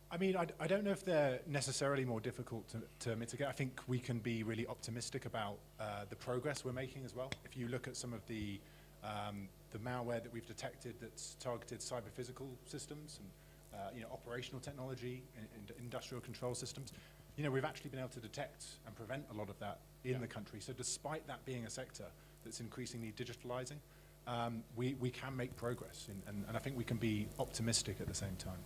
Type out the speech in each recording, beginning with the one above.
I mean, I don't know if they're necessarily more difficult to mitigate. I think we can be really optimistic about the progress we're making as well. If you look at some of the malware that we've detected that's targeted cyber-physical systems and operational technology, industrial control systems, we've actually been able to detect and prevent a lot of that in the country. So despite that being a sector that's increasingly digitalizing, we can make progress, and I think we can be optimistic at the same time.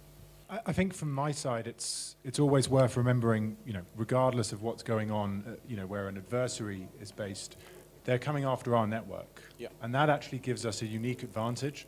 I think from my side, it's always worth remembering, regardless of what's going on, where an adversary is based, they're coming after our network. Yeah. And that actually gives us a unique advantage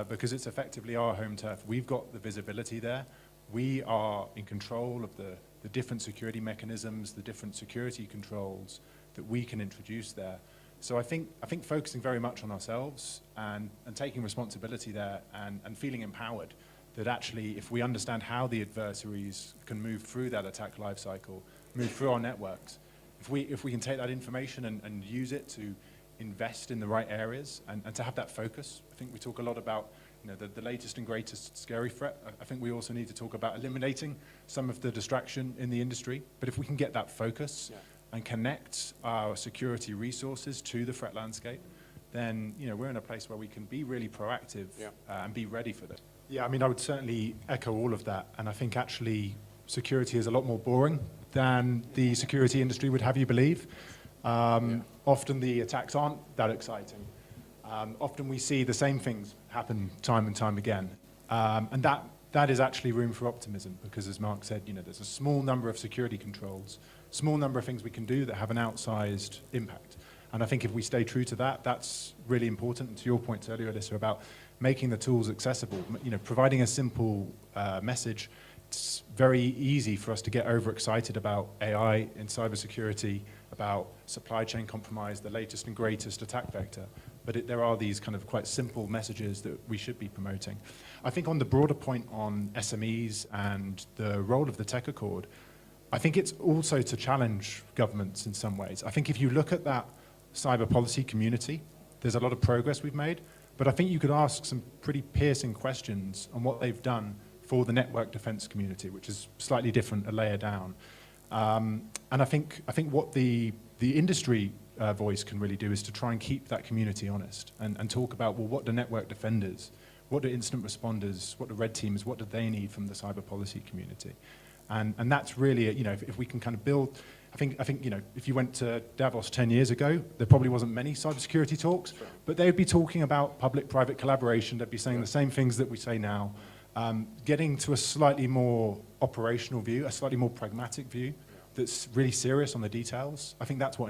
because it's effectively our home turf. We've got the visibility there. We are in control of the different security mechanisms, the different security controls that we can introduce there. So I think focusing very much on ourselves and taking responsibility there and feeling empowered that actually, if we understand how the adversaries can move through that attack lifecycle, move through our networks, if we can take that information and use it to invest in the right areas and to have that focus. I think we talk a lot about the latest and greatest scary threat. I think we also need to talk about eliminating some of the distraction in the industry. But if we can get that focus and connect our security resources to the threat landscape, then we're in a place where we can be really proactive and be ready for that. Yeah, I mean, I would certainly echo all of that. And I think actually security is a lot more boring than the security industry would have you believe. Often the attacks aren't that exciting. Often we see the same things happen time and time again. And that is actually room for optimism because, as Mark said, there's a small number of security controls, small number of things we can do that have an outsized impact. And I think if we stay true to that, that's really important. And to your point earlier, Alyssa, about making the tools accessible, providing a simple message. It's very easy for us to get overexcited about AI in cybersecurity, about supply chain compromise, the latest and greatest attack vector. But there are these kind of quite simple messages that we should be promoting. I think on the broader point on SMEs and the role of the Tech Accord, I think it's also to challenge governments in some ways. I think if you look at that cyber policy community, there's a lot of progress we've made, but I think you could ask some pretty piercing questions on what they've done for the network defense community, which is slightly different, a layer down. And I think what the industry voice can really do is to try and keep that community honest and talk about, well, what do network defenders, what do incident responders, what do red teams, what do they need from the cyber policy community? And that's really, if we can kind of build, I think if you went to Davos 10 years ago, there probably wasn't many cybersecurity talks, but they'd be talking about public-private collaboration. They'd be saying the same things that we say now, getting to a slightly more operational view, a slightly more pragmatic view that's really serious on the details. I think that's what